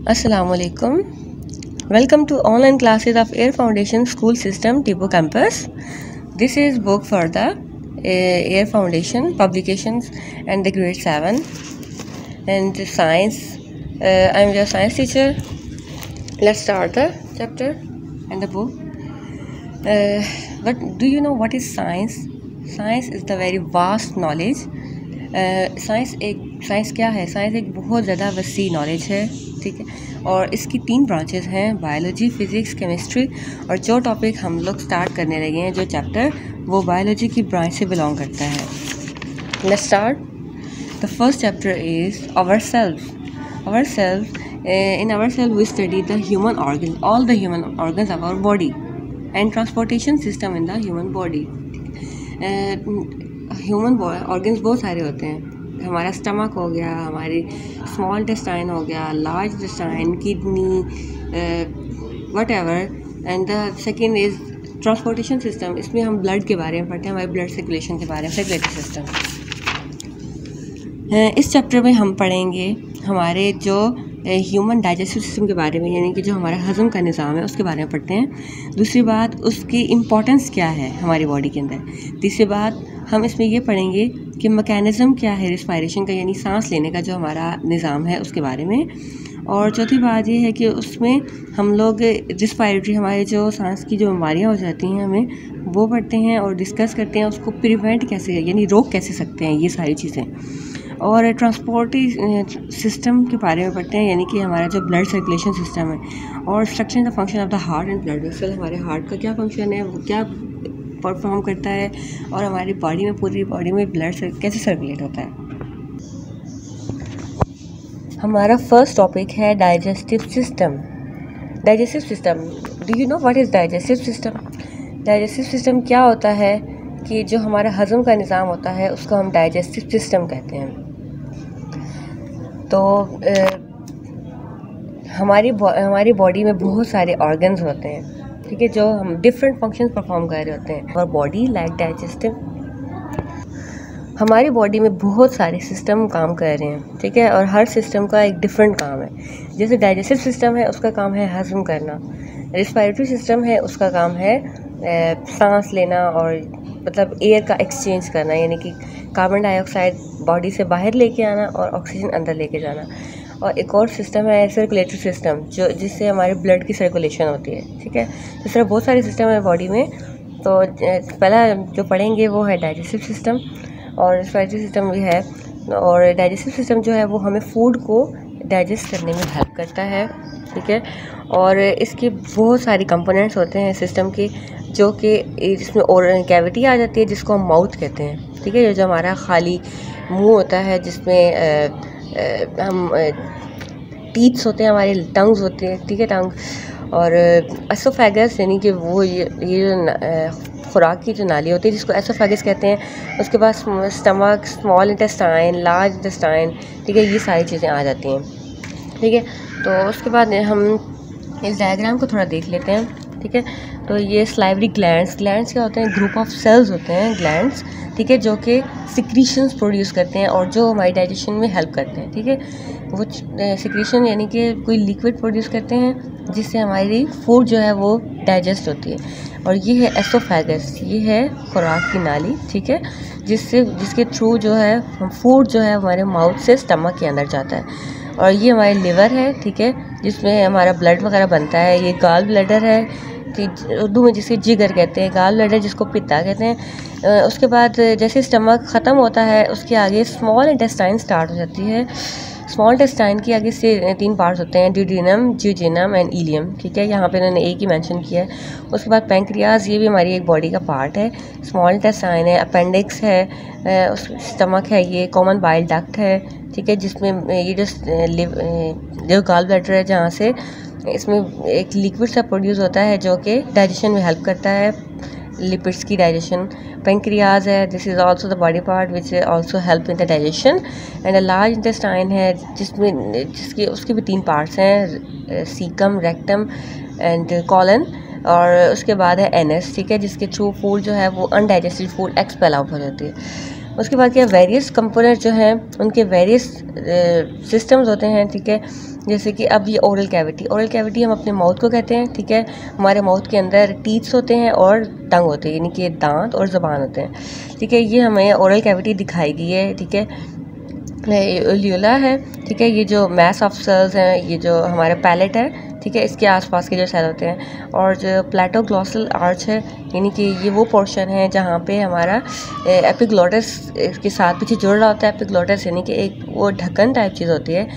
Assalamualaikum. Welcome to online classes of Air Foundation School System Tipo Campus. This is book for the Air Foundation publications and the grade 7 and science. I'm your science teacher. Let's start the chapter and the book. But do you know what is science? Science is the very vast knowledge. Science क्या है? Science एक बहुत ज़्यादा वसी knowledge है, ठीक है। और इसकी 3 ब्रांचेस हैं, बायोलॉजी, फिज़िक्स, केमिस्ट्री। और जो टॉपिक हम लोग स्टार्ट करने लगे हैं, जो चैप्टर, वो बायोलॉजी की ब्रांच से बिलोंग करता है। Let's start. The first chapter is our self. Our self, in ourselves we study the human organs, all the human organs of our body and transportation system in the human body. Human organs बहुत सारे होते हैं। हमारा stomach हो गया, हमारी small intestine हो गया, large intestine, kidney, what ever. And the second is transportation system. इसमें हम ब्लड के बारे में पढ़ते हैं, हमारे ब्लड सर्कुलेशन के बारे में, सर्कुलेटरी सिस्टम। इस चैप्टर में हम पढ़ेंगे हमारे जो ह्यूमन डाइजेस्टिव सिस्टम के बारे में, यानी कि जो हमारा हज़म का निज़ाम है उसके बारे में पढ़ते हैं। दूसरी बात, उसकी इम्पोर्टेंस क्या है हमारी बॉडी के अंदर। तीसरी बात, हम इसमें ये पढ़ेंगे कि मैकेनिज़्म क्या है रिस्पायरेशन का, यानी सांस लेने का जो हमारा निज़ाम है उसके बारे में। और चौथी बात ये है कि उसमें हम लोग रिस्पायरेटरी, हमारे जो सांस की जो बीमारियाँ हो जाती हैं हमें, वो पढ़ते हैं और डिस्कस करते हैं उसको प्रिवेंट कैसे, यानी रोक कैसे सकते हैं, ये सारी चीज़ें। और ट्रांसपोर्ट सिस्टम के बारे में पढ़ते हैं, यानी कि हमारा जो ब्लड सर्कुलेशन सिस्टम है। और structure the function of the heart and blood vessel, हमारे हार्ट का क्या फंक्शन है, वो क्या परफॉर्म करता है, और हमारी बॉडी में, पूरी बॉडी में ब्लड कैसे सर्कुलेट होता है। हमारा फर्स्ट टॉपिक है digestive system. Digestive system, do you know what is digestive system? Digestive system क्या होता है कि जो हमारा हज़म का निज़ाम होता है उसको हम डाइजेस्टिव सिस्टम कहते हैं। तो हमारी बॉडी में बहुत सारे ऑर्गन्स होते हैं, ठीक है, जो हम डिफरेंट फंक्शंस परफॉर्म कर रहे होते हैं। और बॉडी लाइक डाइजेस्टिव, हमारी बॉडी में बहुत सारे सिस्टम काम कर रहे हैं, ठीक है, और हर सिस्टम का एक डिफरेंट काम है। जैसे डाइजेस्टिव सिस्टम है, उसका काम है हज़म करना। रिस्पायरेटरी सिस्टम है, उसका काम है सांस लेना और मतलब एयर का एक्सचेंज करना, यानी कि कार्बन डाइऑक्साइड बॉडी से बाहर लेके आना और ऑक्सीजन अंदर लेके जाना। और एक और सिस्टम है सर्कुलेटरी सिस्टम, जो जिससे हमारे ब्लड की सर्कुलेशन होती है, ठीक है। इस तरह बहुत सारे सिस्टम है बॉडी में। तो पहला जो पढ़ेंगे वो है डाइजेस्टिव सिस्टम, और रिस्पायरेटरी सिस्टम भी है। और डाइजेस्टिव सिस्टम जो है वो हमें फूड को डाइजेस्ट करने में हेल्प करता है, ठीक है। और इसके बहुत सारी कंपोनेंट्स होते हैं सिस्टम के, जो कि जिसमें ओरल कैविटी आ जाती है, जिसको हम माउथ कहते हैं, ठीक है। जो हमारा खाली मुंह होता है, जिसमें हम टीथ्स होते हैं, हमारे टंग्स होते हैं, ठीक है, टंग। और एसोफेगस, यानी कि वो ये खुराक की जो नाली होती है, जिसको एसोफेगस कहते हैं। उसके बाद stomach, small intestine, large intestine, ठीक है, ये सारी चीज़ें आ जाती हैं, ठीक है। तो उसके बाद हम इस डायग्राम को थोड़ा देख लेते हैं, ठीक है। तो ये सलाइवरी ग्लैंड्स क्या होते हैं? ग्रुप ऑफ सेल्स होते हैं, ग्लैंड्स, ठीक है, जो कि सिक्रीशंस प्रोड्यूस करते हैं और जो हमारी डाइजेशन में हेल्प करते हैं, ठीक है। वो सिक्रीशन यानी कि कोई लिक्विड प्रोड्यूस करते हैं जिससे हमारी फूड जो है वो डाइजेस्ट होती है। और ये है एसोफेगस, ये है खुराक की नाली, ठीक है, जिसके थ्रू जो है हम फूड जो है हमारे माउथ से स्टमक के अंदर जाता है। और ये हमारे लिवर है, ठीक है, जिसमें हमारा ब्लड वगैरह बनता है। ये गाल ब्लैडर है, उर्दू में जिसे जिगर कहते हैं, गाल ब्लैडर जिसको पित्ता कहते हैं। उसके बाद जैसे स्टमक ख़त्म होता है, उसके आगे स्मॉल इंटेस्टाइन स्टार्ट हो जाती है। स्मॉल इंटेस्टाइन के आगे से 3 पार्ट्स होते हैं, ड्यूडेनम, जियोजेनम एंड इलियम, ठीक है। यहाँ पे इन्होंने एक ही मेंशन किया है। उसके बाद पैंक्रियाज, ये भी हमारी एक बॉडी का पार्ट है। स्मॉल इंटेस्टाइन है, अपेंडिक्स है, स्टमक है, ये कॉमन बाइल डक्ट है, ठीक है, जिसमें ये जो गाल ब्लैडर है, जहाँ से इसमें एक लिक्विड सा प्रोड्यूस होता है जो कि डाइजेशन में हेल्प करता है, लिपिड्स की डाइजेशन। पेंक्रियाज है, this is also the body part which also help in the digestion. And large intestine है, जिसके उसके भी 3 पार्ट्स हैं, सीकम, रेक्टम एंड कॉलन। और उसके बाद है एनएस, ठीक है, जिसके थ्रू फूड जो है वो अनडाइजेस्टेड फूड एक्सपेल आउट हो जाती है। उसके बाद क्या वेरियस कंपोनेंट जो हैं उनके वेरियस सिस्टम्स होते हैं, ठीक है। जैसे कि अब ये ओरल कैविटी हम अपने माउथ को कहते हैं, ठीक है। हमारे माउथ के अंदर टीथ्स होते हैं और टंग होते हैं, यानी कि दांत और ज़बान होते हैं, ठीक है। ये हमें ओरल कैविटी दिखाई गई है, ठीक है। ल्यूला है, ठीक है। ये जो मैस ऑफ सेल्स हैं, ये जो हमारा पैलेट है, ठीक है, इसके आसपास के जो सेल होते हैं। और जो प्लेटोग्लॉसल आर्च है, यानी कि ये वो पोर्शन है जहाँ पे हमारा एपिग्लोटिस के साथ पीछे जुड़ रहा होता है। एपिग्लोटिस यानी कि एक वो ढक्कन टाइप चीज़ होती है,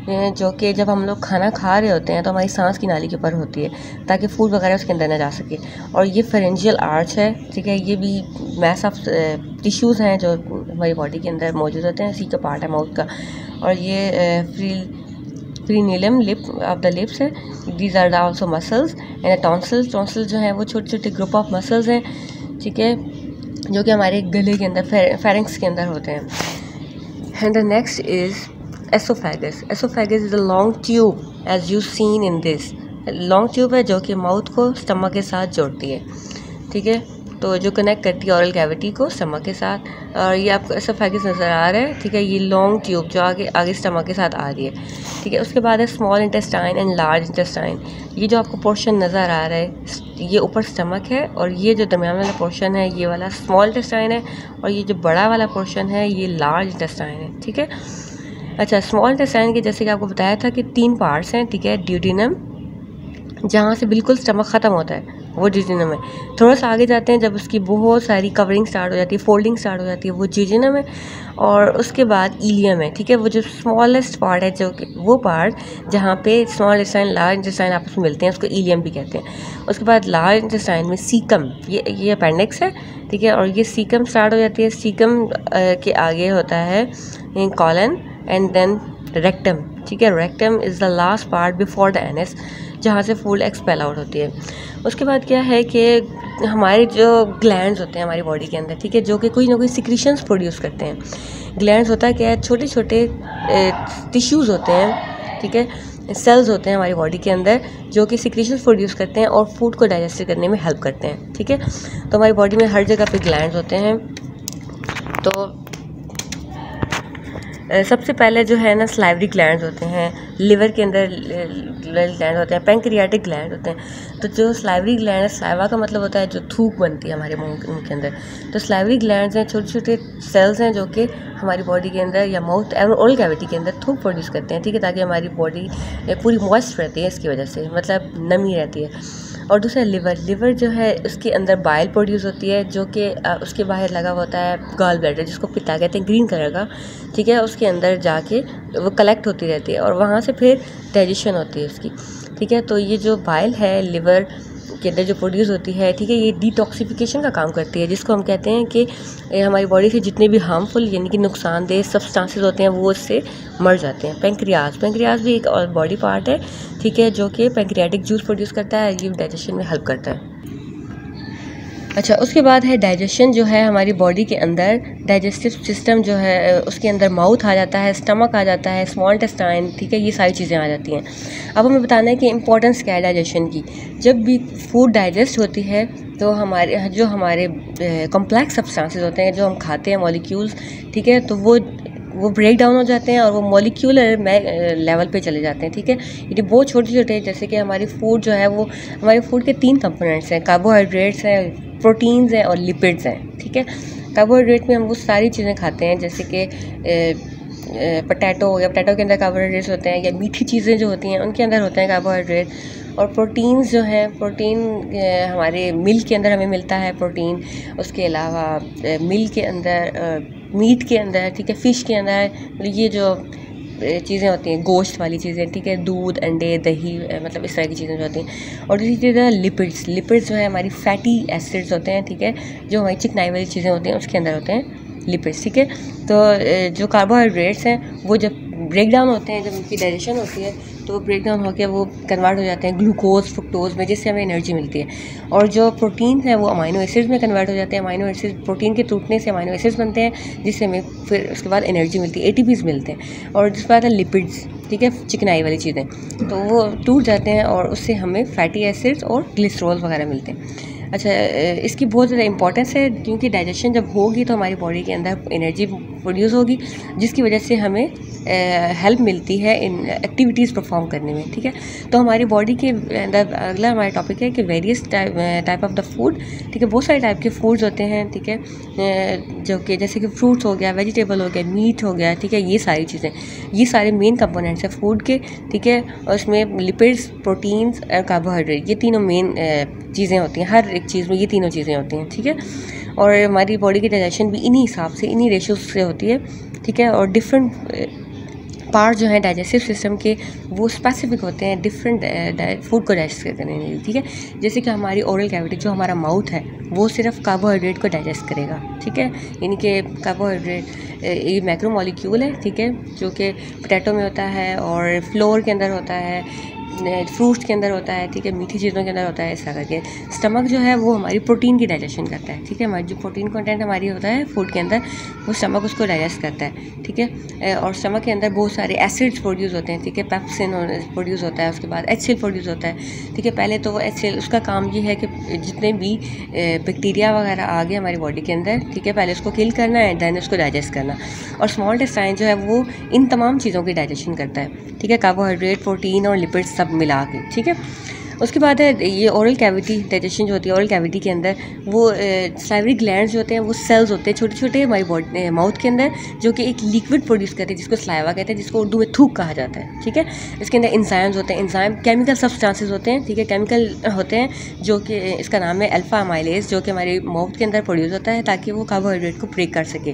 जो कि जब हम लोग खाना खा रहे होते हैं तो हमारी सांस की नाली के ऊपर होती है, ताकि फूड वगैरह उसके अंदर ना जा सके। और ये फेरेंजियल आर्च है, ठीक है। ये भी मैस ऑफ टिश्यूज़ हैं जो हमारी बॉडी के अंदर मौजूद होते हैं, इसी का पार्ट है माउथ का। और ये frenulum lip of the lips है। These are also muscles and tonsil जो है वो छोटे छोटे ग्रुप ऑफ मसल्स हैं, ठीक है, जो कि हमारे गले के अंदर फेरिंक्स के अंदर होते हैं। And the next is oesophagus is a long tube as you seen in this. Long tube है जो कि माउथ को स्टमक के साथ जोड़ती है, ठीक है। तो जो कनेक्ट करती है ओरल कैविटी को स्टमक के साथ। और ये आपको एसोफेगस नज़र आ रहा है, ठीक है। ये लॉन्ग ट्यूब जो आगे स्टमक के साथ आ रही है, ठीक है। उसके बाद है small intestine and large intestine. ये जो आपको पोर्शन नज़र आ रहा है ये ऊपर स्टमक है, और ये जो दरमियान वाला पोर्शन है ये वाला स्मॉल इंटेस्टाइन है, और ये जो बड़ा वाला पोर्शन है ये लार्ज इंटेस्टाइन है, ठीक है। अच्छा, स्मॉल इंटेस्टाइन के जैसे कि आपको बताया था कि 3 पार्ट्स हैं, ठीक है। ड्यूडिनम, जहाँ से बिल्कुल स्टमक ख़त्म होता है वो जिजिनम है। थोड़ा सा आगे जाते हैं जब उसकी बहुत सारी कवरिंग स्टार्ट हो जाती है, फोल्डिंग स्टार्ट हो जाती है, वो जिजिनम है। और उसके बाद इलियम है, ठीक है। वो जो स्मॉलेस्ट पार्ट है, जो वो पार्ट जहाँ पे स्मॉल इंटेस्टाइन लार्ज इंटेस्टाइन आपस में मिलते हैं, उसको इलियम भी कहते हैं। उसके बाद लार्ज इंटेस्टाइन में सीकम, ये अपेंडिक्स है, ठीक है। और ये सीकम स्टार्ट हो जाती है। सीकम के आगे होता है कॉलन एंड देन रेक्टम, ठीक है। Rectum is the last part before the anus, जहाँ से फूड एक्सपेल आउट होती है। उसके बाद क्या है कि हमारे जो ग्लैंड्स होते हैं हमारी बॉडी के अंदर, ठीक है, जो कि कोई ना कोई सिक्रीशंस प्रोड्यूस करते हैं। ग्लैंड्स होता है क्या है, छोटे छोटे टिश्यूज़ होते हैं, ठीक है, सेल्स होते हैं हमारी बॉडी के अंदर, जो कि सिक्रीशंस प्रोड्यूस करते हैं और फूड को डाइजेस्ट करने में हेल्प करते हैं, ठीक है। तो हमारी बॉडी में हर जगह पे ग्लैंड्स होते हैं। तो सबसे पहले जो है ना स्लाइवरी ग्लैंड्स होते हैं, लिवर के अंदर ग्लैंड होते हैं, पैंक्रियाटिक ग्लैंड होते हैं। तो जो स्लाइवरी ग्लैंड है, स्लाइवा का मतलब होता है जो थूक बनती है हमारे मुंह के अंदर। तो स्लाइवरी ग्लैंड्स हैं, छोटे छोटे सेल्स हैं जो कि हमारी बॉडी के अंदर या माउथ ओरल कैविटी के अंदर थूक प्रोड्यूस करते हैं, ठीक है, ताकि हमारी बॉडी पूरी मॉइस्ट रहती है, इसकी वजह से मतलब नमी रहती है। और दूसरा लिवर जो है उसके अंदर बाइल प्रोड्यूस होती है, जो कि उसके बाहर लगा होता है गॉल ब्लैडर, जिसको पित्ता कहते हैं, ग्रीन कलर का, ठीक है। उसके अंदर जाके वो कलेक्ट होती रहती है और वहाँ से फिर डाइजेशन होती है उसकी, ठीक है। तो ये जो बाइल है लिवर के अंदर जो प्रोड्यूस होती है, ठीक है, ये डिटॉक्सिफिकेशन का काम करती है, जिसको हम कहते हैं कि हमारी बॉडी से जितने भी हार्मफुल यानी कि नुकसानदेह सब्सटेंसेस होते हैं वो उससे मर जाते हैं। पैंक्रियाज भी एक और बॉडी पार्ट है, ठीक है, जो कि पैंक्रियाटिक जूस प्रोड्यूस करता है, ये डाइजेशन में हेल्प करता है। अच्छा, उसके बाद है डाइजेशन, जो है हमारी बॉडी के अंदर डाइजेस्टिव सिस्टम जो है उसके अंदर माउथ आ जाता है, स्टमक आ जाता है, स्मॉल इंटेस्टाइन, ठीक है, ये सारी चीज़ें आ जाती हैं। अब हमें बताना है कि इंपॉर्टेंस क्या है डाइजेशन की। जब भी फूड डाइजेस्ट होती है तो हमारे कॉम्प्लेक्स सब्सटेंसेस होते हैं जो हम खाते हैं, मॉलिक्यूल्स, ठीक है, तो वो ब्रेक डाउन हो जाते हैं और वो मॉलिक्यूलर लेवल पे चले जाते हैं, ठीक है। ये बहुत छोटे छोटे, जैसे कि हमारी फूड जो है वो हमारे फूड के 3 कंपोनेंट्स हैं, कार्बोहाइड्रेट्स हैं, प्रोटीन्स हैं और लिपिड्स हैं, ठीक है। कार्बोहाइड्रेट में हम वो सारी चीज़ें खाते हैं, जैसे कि पोटैटो हो गया, पोटैटो के अंदर कार्बोहाइड्रेट्स होते हैं, या मीठी चीज़ें जो होती हैं उनके अंदर होते हैं कार्बोहाइड्रेट। और प्रोटीन्स जो हैं, प्रोटीन हमारे मिल्क के अंदर हमें मिलता है प्रोटीन, उसके अलावा मिल्क के अंदर, मीट के अंदर, ठीक है, फ़िश के अंदर, ये जो चीज़ें होती हैं गोश्त वाली चीज़ें, ठीक है, दूध, अंडे, दही, मतलब इस तरह की चीज़ें जो होती हैं। और दूसरी चीज़ है लिपिड्स जो है हमारी फैटी एसिड्स होते हैं, ठीक है, जो हमारी चिकनाई वाली चीज़ें होती हैं उसके अंदर होते हैं लिपिड्स, ठीक है। तो जो कार्बोहाइड्रेट्स हैं वो जब ब्रेक डाउन होते हैं, जब उनकी डाइजेशन होती है तो वो ब्रेक डाउन होकर वो कन्वर्ट हो जाते हैं ग्लूकोज, फ्रुक्टोज में, जिससे हमें एनर्जी मिलती है। और जो प्रोटीन है वो अमाइनो एसिड्स में कन्वर्ट हो जाते हैं। अमाइनो एसिड, प्रोटीन के टूटने से अमाइनो एसिड्स बनते हैं, जिससे हमें फिर उसके बाद एनर्जी मिलती है, ATPs मिलते हैं। और जिस बात है लिपिड्स, ठीक है, चिकनाई वाली चीज़ें, तो वो टूट जाते हैं और उससे हमें फैटी एसिड्स और ग्लिसरॉल वगैरह मिलते हैं। अच्छा, इसकी बहुत ज़्यादा इंपॉर्टेंस है क्योंकि डाइजेशन जब होगी तो हमारी बॉडी के अंदर एनर्जी प्रोड्यूस होगी, जिसकी वजह से हमें हेल्प मिलती है इन एक्टिविटीज़ परफॉर्म करने में। ठीक है, तो हमारी बॉडी के अंदर अगला हमारा टॉपिक है कि various type of the food. ठीक है, बहुत सारे टाइप के फूड्स होते हैं। ठीक है, जो कि जैसे कि फ्रूट्स हो गया, वेजिटेबल हो गया, मीट हो गया। ठीक है, ये सारी चीज़ें, ये सारे मेन कंपोनेंट्स हैं फूड के। ठीक है, और उसमें लिपिड्स, प्रोटीन्स और कार्बोहाइड्रेट, ये तीनों मेन चीज़ें होती हैं। हर एक चीज़ में ये तीनों चीज़ें होती हैं। ठीक है, और हमारी बॉडी की डाइजेशन भी इन्हीं हिसाब से, इन्हीं रेशियोज से होती है। ठीक है, और डिफरेंट पार्ट जो है डाइजेस्टिव सिस्टम के वो स्पेसिफिक होते हैं डिफरेंट फूड को डाइजेस्ट करने के लिए। ठीक है, जैसे कि हमारी ओरल कैविटी, जो हमारा माउथ है, वो सिर्फ कार्बोहाइड्रेट को डाइजेस्ट करेगा। ठीक है, यानी कि कार्बोहाइड्रेट ये मैक्रोमोलिक्यूल है। ठीक है, जो कि पोटैटो में होता है और फ्लोर के अंदर होता है, फ्रूट्स के अंदर होता है। ठीक है, मीठी चीज़ों के अंदर होता है। ऐसा करके स्टमक जो है वो हमारी प्रोटीन की डाइजेशन करता है। ठीक है, हमारी जो प्रोटीन कंटेंट हमारी होता है फूड के अंदर, वो स्टमक उसको डाइजेस्ट करता है। ठीक है, और स्टमक के अंदर बहुत सारे एसिड्स प्रोड्यूस होते हैं। ठीक है, पेप्सिन प्रोड्यूस होता है, उसके बाद HCl प्रोड्यूस होता है। ठीक है, पहले तो वो HCl, उसका काम ये है कि जितने भी बैक्टीरिया वगैरह आ गए हमारी बॉडी के अंदर, ठीक है, पहले उसको किल करना है, दैन उसको डाइजेस्ट करना। और स्मॉल इंटेस्टाइन जो है वो इन तमाम चीज़ों की डाइजेशन करता है। ठीक है, कार्बोहाइड्रेट, प्रोटीन और लिपिड्स सब मिला के। ठीक है, उसके बाद है ये ओरल कैविटी डाइजेशन जो होती है। ओरल कैविटी के अंदर वो साइवरी ग्लैंड्स जो होते हैं, वो सेल्स होते हैं छोटे छोटे हमारी बॉडी माउथ के अंदर, जो कि एक लिक्विड प्रोड्यूस करते हैं जिसको स्लाइवा कहते हैं, जिसको उर्दू में थूक कहा जाता है। ठीक है, इसके अंदर इंजाइम्स होते हैं। इंजाइम केमिकल सब्सटेंसेस होते हैं। ठीक है, केमिकल होते हैं जो कि इसका नाम है अल्फा अमाइलेज, जो कि हमारे माउथ के अंदर प्रोड्यूस होता है ताकि वो कार्बोहाइड्रेट को ब्रेक कर सके,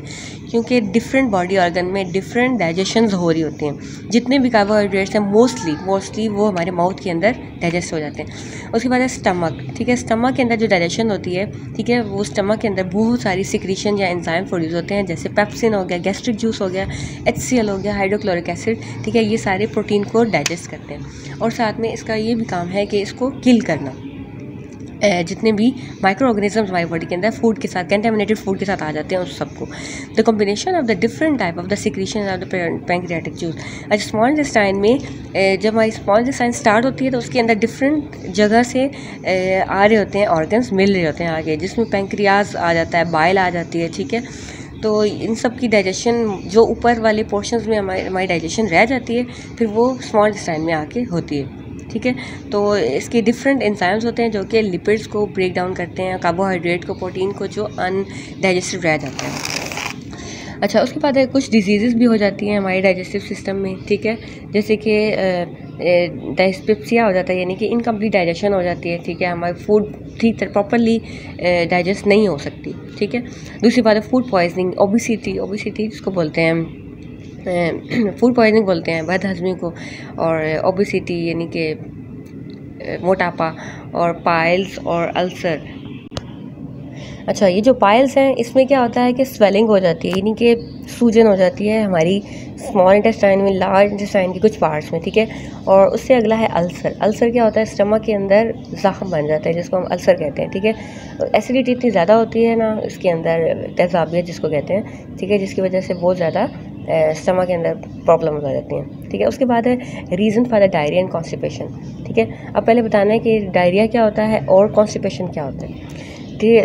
क्योंकि डिफरेंट बॉडी ऑर्गन में डिफरेंट डाइजेशन हो रही होती हैं। जितने भी कार्बोहाइड्रेट्स हैं मोस्टली वो हमारे माउथ के अंदर डाइजेस्ट हो जाते हैं। उसके बाद है स्टमक। ठीक है, स्टमक के अंदर जो डाइजेशन होती है, ठीक है, वो स्टमक के अंदर बहुत सारी सिक्रीशन या एंजाइम प्रोड्यूस होते हैं, जैसे पेप्सिन हो गया, गैस्ट्रिक जूस हो गया, HCl हो गया, हाइड्रोक्लोरिक एसिड। ठीक है, ये सारे प्रोटीन को डाइजेस्ट करते हैं। और साथ में इसका ये भी काम है कि इसको किल करना, जितने भी माइक्रो ऑर्गेनिजम्स हमारी बॉडी के अंदर फूड के साथ, कंटेमिनेटेड फूड के साथ आ जाते हैं, उस सबको। The combination of the different type of the secretion of the pancreatic juice. अच्छा, स्मॉल इंटेस्टाइन में जब हमारी स्मॉल इंटेस्टाइन स्टार्ट होती है तो उसके अंदर डिफरेंट जगह से आ रहे होते हैं ऑर्गन्स, मिल रहे होते हैं आगे, जिसमें पैंक्रियाज आ जाता है, बाइल आ जाती है। ठीक है, तो इन सब की डाइजेशन जो ऊपर वाले पोर्शंस में हमारी डाइजेशन रह जाती है, फिर वो स्मॉल इंटेस्टाइन में आके होती है। ठीक है, तो इसके डिफरेंट एंजाइम्स होते हैं जो कि लिपिड्स को ब्रेक डाउन करते हैं, कार्बोहाइड्रेट को, प्रोटीन को, जो अनडाइजेस्टेड रह जाता है। अच्छा, उसके बाद कुछ डिजीज़ भी हो जाती हैं हमारे डाइजेस्टिव सिस्टम में। ठीक है, जैसे कि डायस्पेप्सिया हो जाता है, यानी कि इनकम्प्लीट डाइजेशन हो जाती है। ठीक है, हमारी फूड ठीक तरह प्रॉपरली डाइजेस्ट नहीं हो सकती। ठीक है, दूसरी बात है फूड पॉइजनिंग, ओबेसिटी जिसको बोलते हैं, फूड पॉइजनिंग बोलते हैं बदहजमी को, और ओबेसिटी यानी कि मोटापा, और पाइल्स और अल्सर। अच्छा, ये जो पाइल्स हैं इसमें क्या होता है कि स्वेलिंग हो जाती है, यानी कि सूजन हो जाती है हमारी स्मॉल इंटेस्टाइन में, लार्ज इंटेस्टाइन के कुछ पार्ट्स में। ठीक है, और उससे अगला है अल्सर। अल्सर क्या होता है, स्टमक के अंदर ज़ख्म बन जाता है जिसको हम अल्सर कहते हैं। ठीक है, एसिडिटी इतनी ज़्यादा होती है ना इसके अंदर, तेज़ाबियत जिसको कहते हैं। ठीक है, जिसकी वजह से बहुत ज़्यादा स्टमक के अंदर प्रॉब्लम हो जाती हैं। ठीक है, उसके बाद है reason for the diarrhoea and constipation. ठीक है, अब पहले बताना है कि डायरिया क्या होता है और कॉन्स्टिपेशन क्या होता है। कि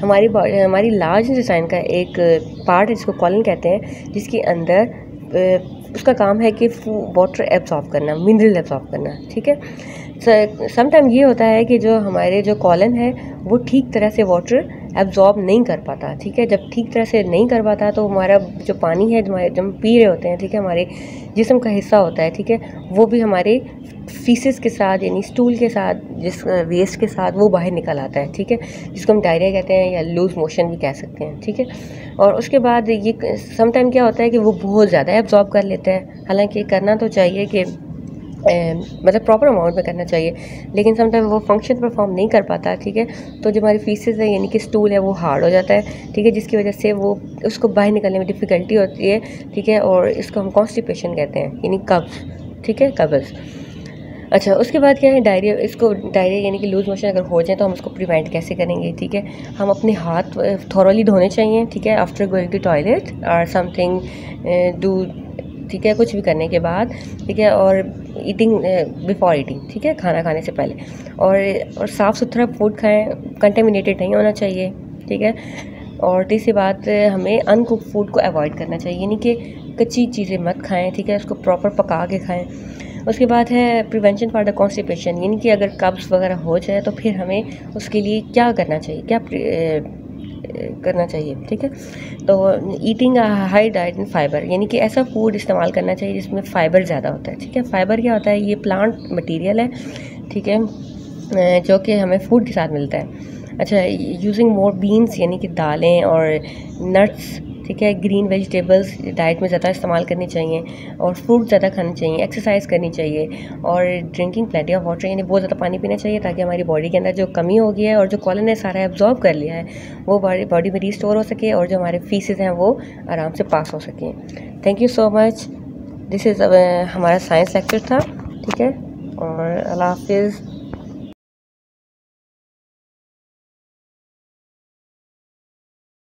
हमारी लार्ज इंटेस्टाइन का एक पार्ट है जिसको कॉलन कहते हैं, जिसके अंदर उसका काम है कि वाटर एब्जॉर्ब करना, मिनरल एब्जॉर्ब करना। ठीक है, समटाइम ये होता है कि जो हमारे जो कॉलन है वो ठीक तरह से वाटर एब्जॉर्ब नहीं कर पाता। ठीक है, जब ठीक तरह से नहीं कर पाता तो हमारा जो पानी है, जब हम पी रहे होते हैं, ठीक है, हमारे जिस्म का हिस्सा होता है, ठीक है, वो भी हमारे फीसेस के साथ यानी स्टूल के साथ, जिस वेस्ट के साथ वो बाहर निकल आता है। ठीक है, जिसको हम डायरिया कहते हैं या लूज मोशन भी कह सकते हैं। ठीक है, और उसके बाद ये समटाइम क्या होता है कि वो बहुत ज़्यादा एब्जॉर्ब कर लेता है, हालांकि करना तो चाहिए कि मतलब प्रॉपर अमाउंट में करना चाहिए, लेकिन समटाइम वो फंक्शन परफॉर्म नहीं कर पाता। ठीक है, तो जो हमारी फीसेस है यानी कि स्टूल है वो हार्ड हो जाता है। ठीक है, जिसकी वजह से वो उसको बाहर निकलने में डिफ़िकल्टी होती है। ठीक है, और इसको हम कॉन्स्टिपेशन कहते हैं, यानी कब्ज़। ठीक है, कब्ज़। अच्छा, उसके बाद क्या है डायरिया। इसको डायरिया यानी कि लूज मोशन अगर हो जाए तो हम उसको प्रिवेंट कैसे करेंगे। ठीक है, हम अपने हाथ थॉरोली धोने चाहिए। ठीक है, आफ्टर गोइंग टू टॉयलेट और समथिंग डू ठीक है, कुछ भी करने के बाद, ठीक है, और ईटिंग बिफोर ईटिंग, ठीक है, खाना खाने से पहले, और साफ़ सुथरा फूड खाएं, कंटेमिनेटेड नहीं होना चाहिए, ठीक है। और तीसरी बात, हमें अनकुक फूड को अवॉइड करना चाहिए, यानी कि कच्ची चीज़ें मत खाएं, ठीक है, उसको प्रॉपर पका के खाएं। उसके बाद है प्रिवेंशन फॉर द कॉन्स्टिपेशन, यानी कि अगर कब्ज़ वगैरह हो जाए तो फिर हमें उसके लिए क्या करना चाहिए, क्या करना चाहिए, ठीक है। तो ईटिंग हाई डाइट इन फाइबर, यानी कि ऐसा फूड इस्तेमाल करना चाहिए जिसमें फ़ाइबर ज़्यादा होता है, ठीक है। फ़ाइबर क्या होता है, ये प्लांट मटेरियल है, ठीक है, जो कि हमें फूड के साथ मिलता है। अच्छा, यूजिंग मोर बीन्स, यानी कि दालें और नट्स, ठीक है, ग्रीन वेजिटेबल्स डाइट में ज़्यादा इस्तेमाल करनी चाहिए, और फ्रूट ज़्यादा खाने चाहिए, एक्सरसाइज करनी चाहिए, और ड्रिंकिंग प्लेंटी ऑफ वाटर, यानी बहुत ज़्यादा पानी पीना चाहिए ताकि हमारी बॉडी के अंदर जो कमी हो गई है और जो कॉलन ने सारा एब्जॉर्ब कर लिया है वो बॉडी में रिस्टोर हो सके, और जो हमारे फीसेस हैं वो आराम से पास हो सकें। Thank you so much. This is हमारा साइंस लेक्चर था, ठीक है, और अल्लाह हाफिज़।